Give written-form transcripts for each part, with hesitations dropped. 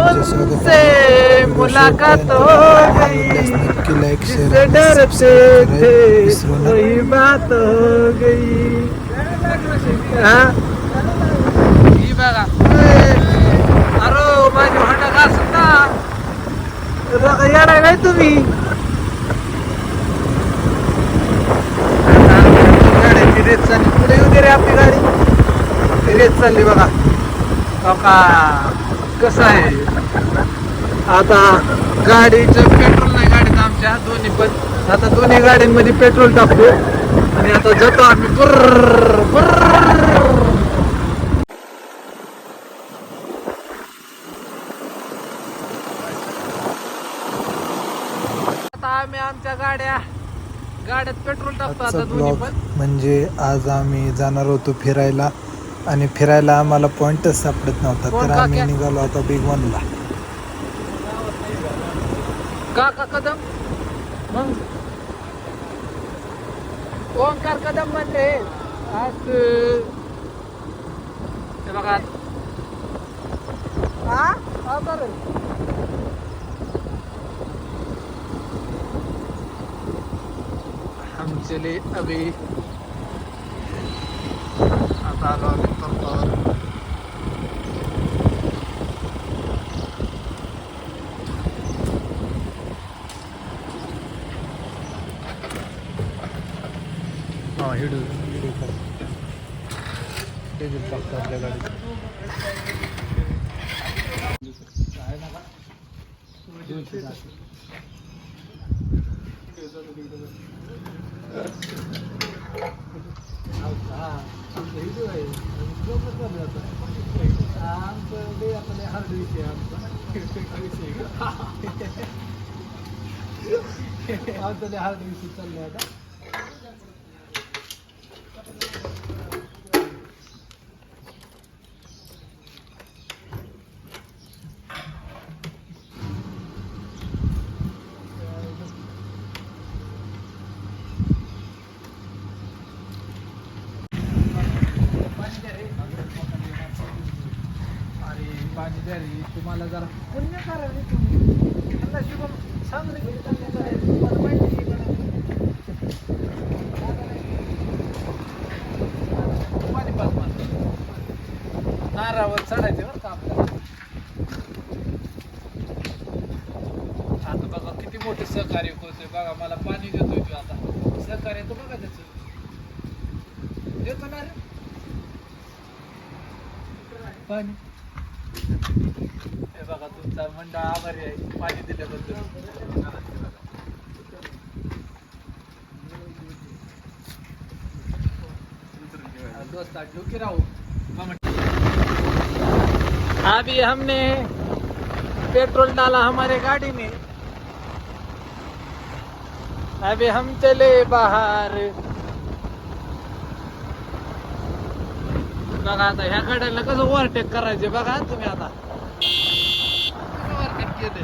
तुमसे मुलाकात हो गई, जिससे डरते थे वही बात हो गई. हा ही बघा, अरे माझी होंडा का सुद्धा येणार नाही तुम्ही. गाड्याची रेत चालली, पुढे येऊ दे रे आपली गाडी. रेत चालली बघा. हो का, कसं आहे आता, गाडीचं पेट्रोल नाही गाडीत आमच्या दोन्ही पण. आता दोन्ही गाड्यांमध्ये पेट्रोल टाकतो आणि आता जातो आम्ही बुर्र बुर्र. आता आम्ही आमच्या गाड्यात पेट्रोल टाकतो आता दोन्ही पण. म्हणजे आज आम्ही जाणार होतो फिरायला आणि फिरायला आम्हाला पॉइंटच सापडत नव्हता, तर आम्ही निघालो आता बिग वनला. काका कदम मग ओंकार कदम म्हणले आज ते बघा. हा बरं, हम चले अभी. आता आलो आम्ही पंपावर. हा हिडू डिझेल टाकतो आपल्या गाडीत. हार्ड विषय चालले आता. पाणी द्या रे, तुम्हाला जरा पुण्य करा रे तुम्ही. त्यांना शुभम सांग रे किती चांगलं करायचं, तुम्हाला माहिती आहे का? पाणी पाच नारावर चढायचे बरं का आपल्याला. आता बघा किती मोठे सहकार्य करतोय बघा, मला पाणी देतोय तू. आता सहकार्य तो बघा त्याचं देतो ना रे पाणी. हे बघा तुमचा मंडळ आभारी आहे पाणी दिल्याबद्दल. दोस्त ढुकी राहू. अभी हमने पेट्रोल डाला हमारे गाड़ी में, अभी हम चले बाहर. बघा आता ह्या गाड्यांना कसं ओव्हरटेक करायचे बघा तुम्ही. आता ओव्हरटेक केले.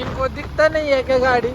इनको दिखता नहीं है क्या गाड़ी?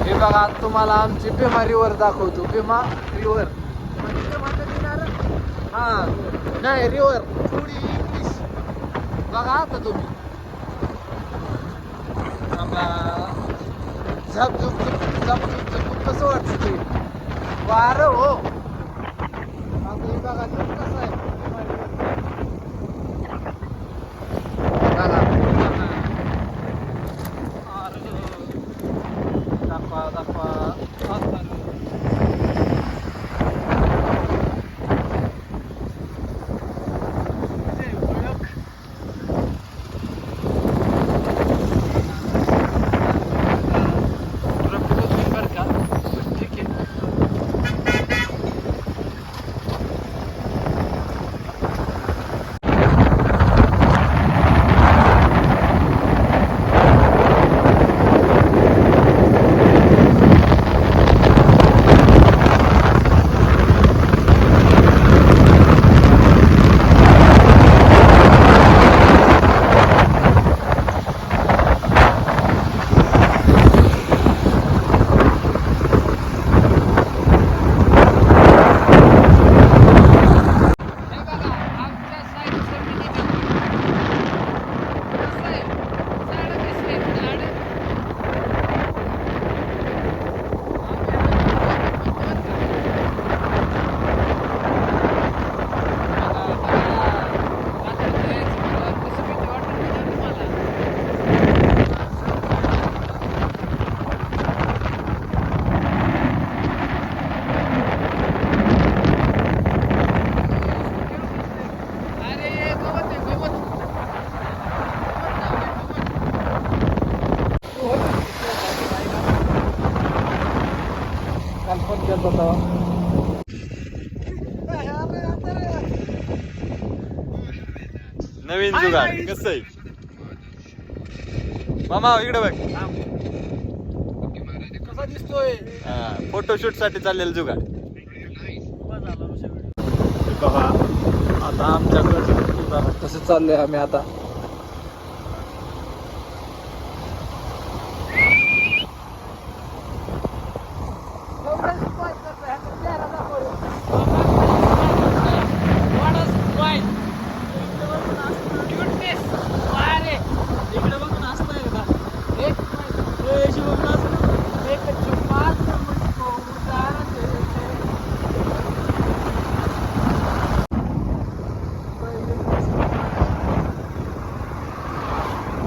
हे बघा तुम्हाला आमची भीमा रिव्हर दाखवतो. भीमा रिव्हर हा नाही रिव्हर थोडी इंग्लिश बघा आता तुम्ही. झपझुप झपझुप झपझुप कसं वाटतं ते वारं हो. आता हे बघा कसं आहे दाखवा दाखवा. गेला होता. नवीन जुगाड कसं आहे मामा इकडे बघ. कसा दिसतोय फोटोशूट साठी चाललेलं जुगाड. बघा आता आमच्याकडे कसं चाललंय आम्ही आता.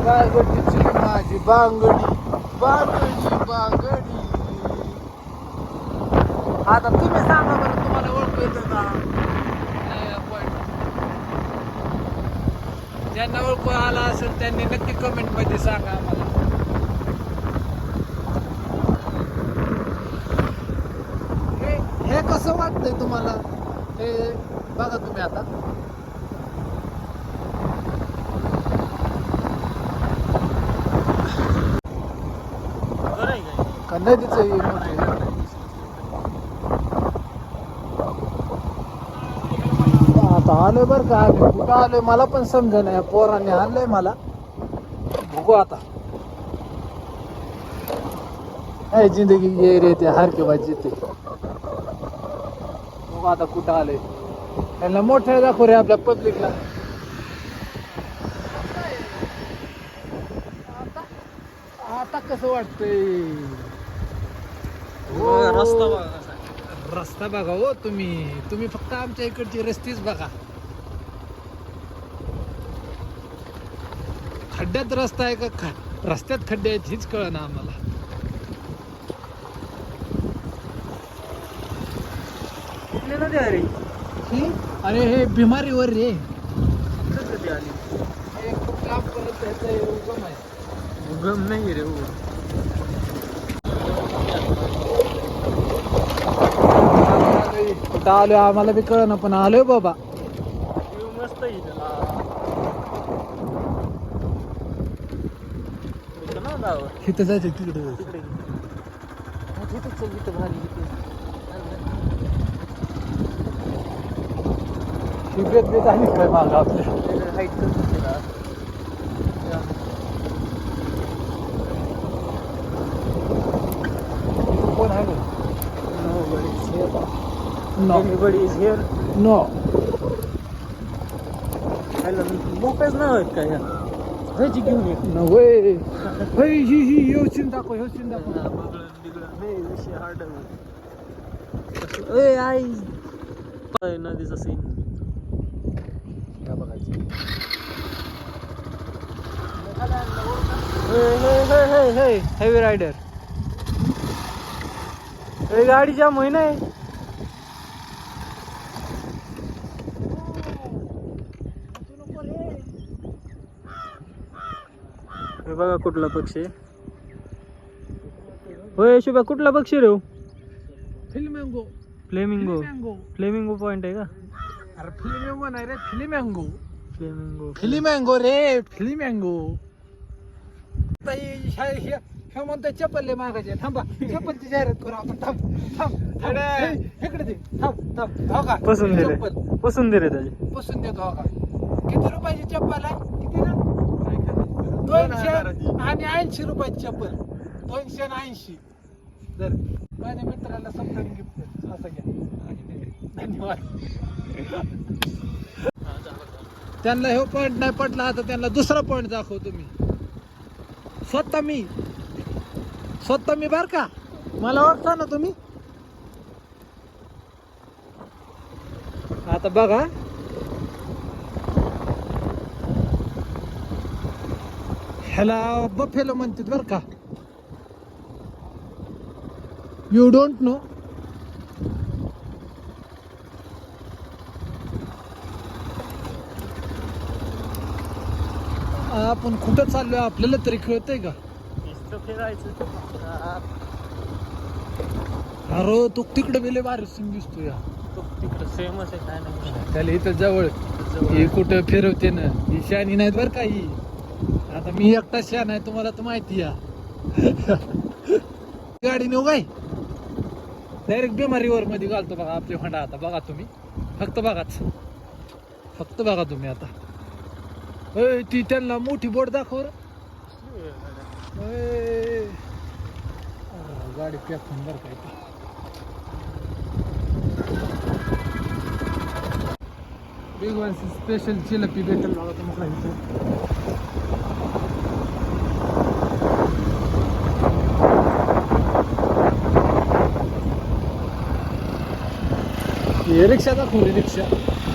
बांगडीची माझी बांगडी बांगडी बांगडी. आता तुम्ही सांगा बरं तुम्हाला ओळखू येतं का? ज्यांना ओळखू आला असेल त्यांनी नक्की कमेंट मध्ये सांगा आम्हाला. हे कसं वाटतंय तुम्हाला हे बघा तुम्ही आता. नदीचं हे मोठे आता आलोय बरं का आम्ही. कुठं आलोय मला पण समजा नाही. पोरांनी आणलंय मला. बघू आता काय जिंदगी ये रे ते हार के बाद जिथे. बघू आता कुठं आलोय. त्यांना मोठ्या दाखव रे आपल्या पब्लिकला. आता कसं वाटतंय रस्ता बघा कसा रस्ता बघा हो. तुम्ही फक्त आमच्या इकडची रस्तीच बघा. खड्ड्यात रस्ता आहे का रस्त्यात खड्डे आहेत हीच कळ ना आम्हाला. अरे हे बिमारीवर रे. हे खूप लांब परत त्याचं उगम आहे. उगम नाही रे. कुठं आलोय आम्हाला बी कळ ना पण आलोय बाबा. मस्त इथं जायचं तिकडे शिबेत बेत आली काय माग आपल्या. कोण आहे नो मोकळेच नाही आहेत का या ह्याची घेऊन ये नव्हे. ही योशीन दाखव योशीन दाखव. विषय हार्ड आई नदीचा सीन बघायचं. हेवी रायडर गाडी जाम होई नाही. हे बघा कुठला पक्षी. होय शुभा कुठला पक्षी रे? फ्लेमिंगो. फ्लेमिंगो. फ्लेमिंगो पॉइंट आहे का? अरे फ्लेमिंगो नाही रे फ्लेमिंगो. फ्लेमिंगो फ्लेमिंगो रे फ्लेमिंगो. हे म्हणतो चप्पल मागायचे. थांबा चप्पलची जाहिरात करू आपण. थांब थांब इकडे दे. थांब हो का पसंत दे रे. चप्पल पसंत दे रे त्याची. पसंत देतो हो का. किती रुपयाची चप्पल आहे? किती ना 200 आणि 80 रुपयाची चप्पल. 280. तर माझ्या मित्राला समजावून गिफ्ट असं घ्या. धन्यवाद. त्यांना हे पॉइंट नाही पटला आता त्यांना दुसरा पॉइंट दाखवतो मी. स्वतः मी बर का. मला ओळखता ना तुम्ही. आता बघा ह्याला बफेलो म्हणतात बर का. You don't know. आपण कुठं चाललोय आपल्याला तरी कळतंय का? फिरायचं अरे तो तिकडे गेले भारी सीन दिसतो या तिकडं सेमच आहे काय नाही त्याला इथं जवळ ही कुठं फिरवते ना ही शानी नाहीत बरं का ही आता मी एकटा शान आहे तुम्हाला तर माहिती या गाडी नेऊ काय डायरेक्ट बिमारीवर मध्ये घालतो बघा आपली होंडा आता बघा तुम्ही फक्त बघा तुम्ही आता ती त्यांना मोठी बोट दाखव रे. गाडी पॅक होऊन बरं काय ती बिग वन स्पेशल जिलेबी भेटेल बघा तुम्हाला इथं हे रिक्षा दाखव रे रिक्षा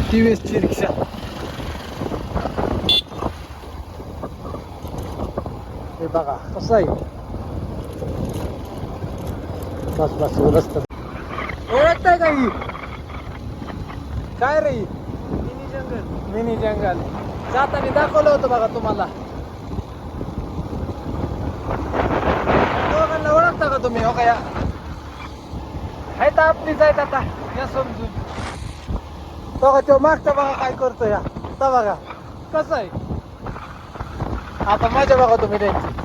TVS ची रिक्षा हे बघा कसं आहे बस रस्ता ओळखताय का ही काय रे मिनी जंगल जाताना दाखवलं होतं बघा तुम्हाला दोघांना ओळखता का तुम्ही हो का या आहे तर आपलीच आहेत आता या समजून बघा तो मागचा बघा काय करतो या आता बघा कसं आहे आता माझ्या बघा तुम्ही त्यांची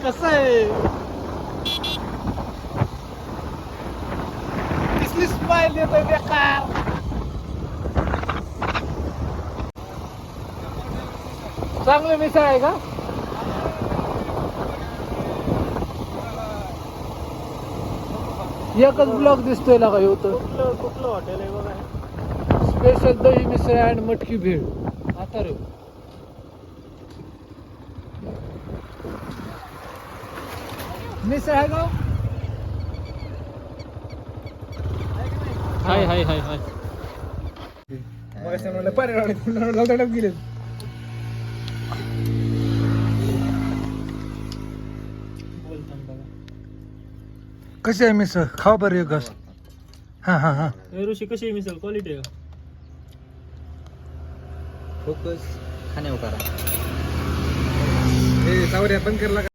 कसं आहे कसली स्माइल येतोय बेकार चांगलं मिसळ आहे का एकच ब्लॉक दिसतोय ना काय होतं कुठलं हॉटेल आहे बघा स्पेशल दही मिसळ अँड मटकी भेळ आता रे मिसळ आहे का हाय गेले कशी आहे मिसळ खावा बरं एक घास हा ऋषी कशी आहे मिसळ क्वालिटी आहे का फोकस खाण्यावर करा हे सावऱ्या बंद करला